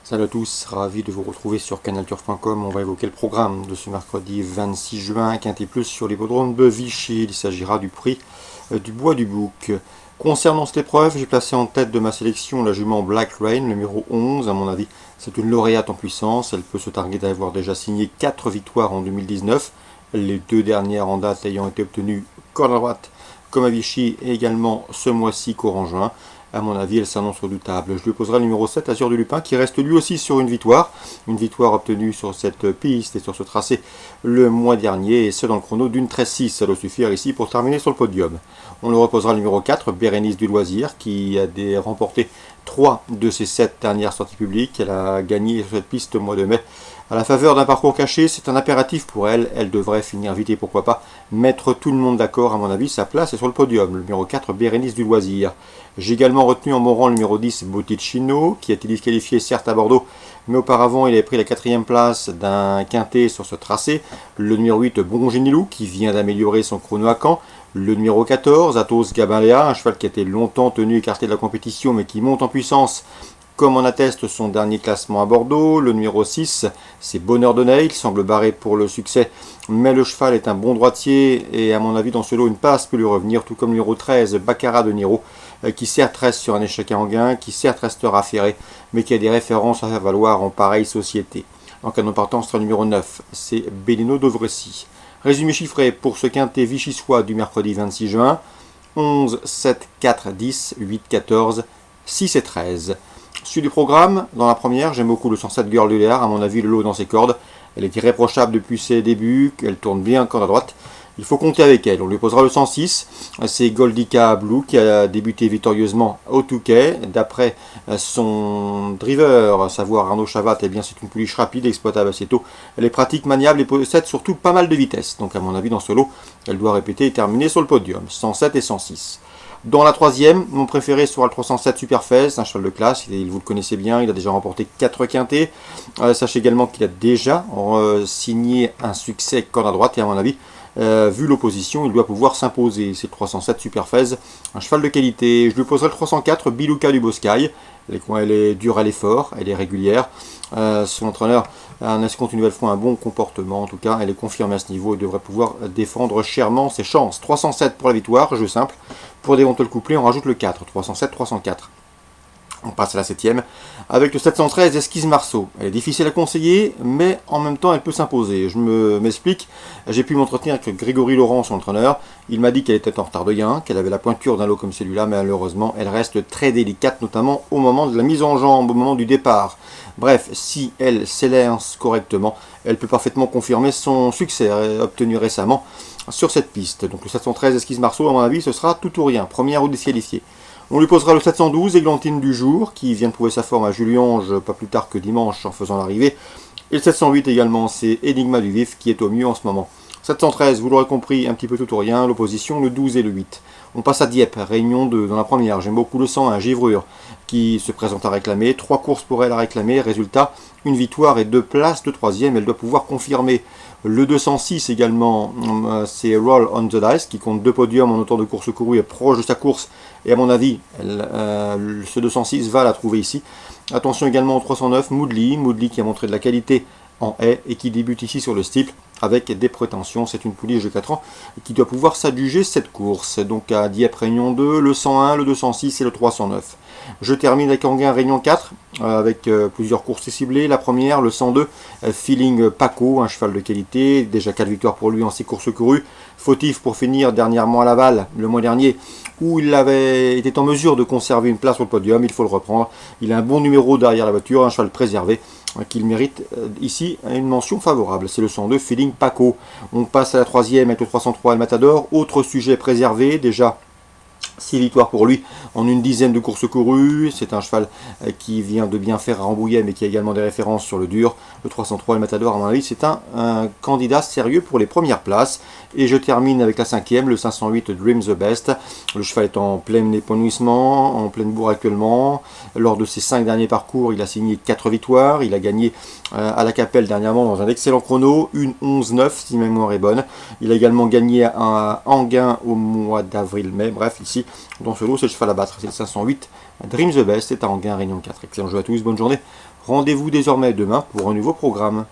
Salut à tous, ravi de vous retrouver sur canalturf.com. On va évoquer le programme de ce mercredi 26 juin, Quintet Plus sur l'hippodrome de Vichy. Il s'agira du prix du Bois du Bouc. Concernant cette épreuve, j'ai placé en tête de ma sélection la jument Black Rain, numéro 11. À mon avis, c'est une lauréate en puissance. Elle peut se targuer d'avoir déjà signé 4 victoires en 2019. Les 2 dernières en date ayant été obtenues corde à droite comme à Vichy et également ce mois-ci courant juin. À mon avis, elle s'annonce redoutable. Je lui poserai le numéro 7, Azur du Lupin, qui reste lui aussi sur une victoire. Une victoire obtenue sur cette piste et sur ce tracé le mois dernier, et ce dans le chrono d'une 13-6. Ça doit suffire ici pour terminer sur le podium. On le reposera le numéro 4, Bérénice du Loisir, qui a remporté 3 de ses 7 dernières sorties publiques. Elle a gagné sur cette piste au mois de mai. À la faveur d'un parcours caché, c'est un impératif pour elle. Elle devrait finir vite et pourquoi pas mettre tout le monde d'accord. À mon avis, sa place est sur le podium. Le numéro 4, Bérénice du Loisir. J'ai également retenu en mon rang le numéro 10, Botticino, qui a été disqualifié certes à Bordeaux, mais auparavant il avait pris la 4e place d'un quintet sur ce tracé. Le numéro 8, Bongenilou, qui vient d'améliorer son chrono à Caen. Le numéro 14, Athos Gabalea, un cheval qui a été longtemps tenu écarté de la compétition, mais qui monte en puissance, comme en atteste son dernier classement à Bordeaux. Le numéro 6, c'est Bonheur de Ney, il semble barré pour le succès, mais le cheval est un bon droitier, et à mon avis dans ce lot une passe peut lui revenir, tout comme le numéro 13, Baccarat de Niro, qui certes reste sur un échec à Anguin, qui certes restera ferré, mais qui a des références à faire valoir en pareille société. En cas de partance, sera le numéro 9, c'est Bellino Dovrecy. Résumé chiffré pour ce quintet vichysois du mercredi 26 juin, 11, 7, 4, 10, 8, 14, 6 et 13. Suite du programme, dans la première, j'aime beaucoup le 107 Girl de Léard, à mon avis le lot dans ses cordes. Elle est irréprochable depuis ses débuts, elle tourne bien corde à droite. Il faut compter avec elle. On lui posera le 106. C'est Goldica Blue qui a débuté victorieusement au Touquet. D'après son driver, à savoir Arnaud Chavat, eh bien c'est une pouliche rapide, exploitable assez tôt. Elle est pratique, maniable et possède surtout pas mal de vitesse. Donc à mon avis dans ce lot, elle doit répéter et terminer sur le podium. 107 et 106. Dans la troisième, mon préféré sera le 307 Superfez, un cheval de classe, vous le connaissez bien, il a déjà remporté 4 quintets. Sachez également qu'il a déjà signé un succès corde à droite et à mon avis, vu l'opposition, il doit pouvoir s'imposer. C'est le 307 Superfez, un cheval de qualité. Je lui poserai le 304 Biluka du Boscaï. Elle est dure à l'effort, elle est régulière. Son entraîneur escompte une nouvelle fois un bon comportement. En tout cas, elle est confirmée à ce niveau et devrait pouvoir défendre chèrement ses chances. 307 pour la victoire, jeu simple. Pour d'éventuels couplets, on rajoute le 4, 307, 304. On passe à la 7e avec le 713 Esquisse Marceau. Elle est difficile à conseiller, mais en même temps elle peut s'imposer. Je m'explique. J'ai pu m'entretenir avec Grégory Laurent, son entraîneur. Il m'a dit qu'elle était en retard de gain, qu'elle avait la pointure d'un lot comme celui-là, mais malheureusement elle reste très délicate, notamment au moment de la mise en jambe, au moment du départ. Bref, si elle s'élance correctement, elle peut parfaitement confirmer son succès obtenu récemment sur cette piste. Donc le 713 Esquisse Marceau, à mon avis, ce sera tout ou rien, première ou disqualifiée. On lui posera le 712, Églantine du Jour, qui vient de prouver sa forme à Juliange pas plus tard que dimanche en faisant l'arrivée. Et le 708 également, c'est Enigma du Vif qui est au mieux en ce moment. 713, vous l'aurez compris, un petit peu tout ou rien, l'opposition, le 12 et le 8. On passe à Dieppe, réunion 2 dans la première. J'aime beaucoup le 101, Givrure, qui se présente à réclamer. 3 courses pour elle à réclamer. Résultat, une victoire et 2 places de 3e. Elle doit pouvoir confirmer. Le 206 également, c'est Roll on the Dice, qui compte 2 podiums en autant de courses courues et proche de sa course. Et à mon avis, ce 206 va la trouver ici. Attention également au 309, Moodley qui a montré de la qualité en haie et qui débute ici sur le steeple avec des prétentions. C'est une pouliche de 4 ans qui doit pouvoir s'adjuger cette course. Donc à Dieppe Réunion 2, le 101, le 206 et le 309. Je termine avec Anguin Réunion 4 avec plusieurs courses ciblées. La première, le 102, Feeling Paco, un cheval de qualité, déjà 4 victoires pour lui en 6 courses courues. Fautif pour finir dernièrement à Laval le mois dernier où il avait été en mesure de conserver une place sur le podium, il faut le reprendre. Il a un bon numéro derrière la voiture, un cheval préservé qu'il mérite ici une mention favorable. C'est le 102 Feeling Paco. On passe à la troisième avec le 303 El Matador, autre sujet préservé, déjà 6 victoires pour lui en une dizaine de courses courues. C'est un cheval qui vient de bien faire à Rambouillet, mais qui a également des références sur le dur. Le 303 El Matador, à mon avis, c'est un candidat sérieux pour les premières places. Et je termine avec la 5e, le 508 Dream the Best. Le cheval est en plein épanouissement, en pleine bourre actuellement. Lors de ses 5 derniers parcours, il a signé 4 victoires. Il a gagné à la Capelle dernièrement dans un excellent chrono, une 11-9 si ma mémoire est bonne. Il a également gagné à Anguin au mois d'avril-mai. Bref, ici, ici. Dans ce lot, c'est le cheval à battre, c'est le 508. Dream the Best est à Anguin, Réunion 4. Excellent jeu à tous, bonne journée. Rendez-vous désormais demain pour un nouveau programme.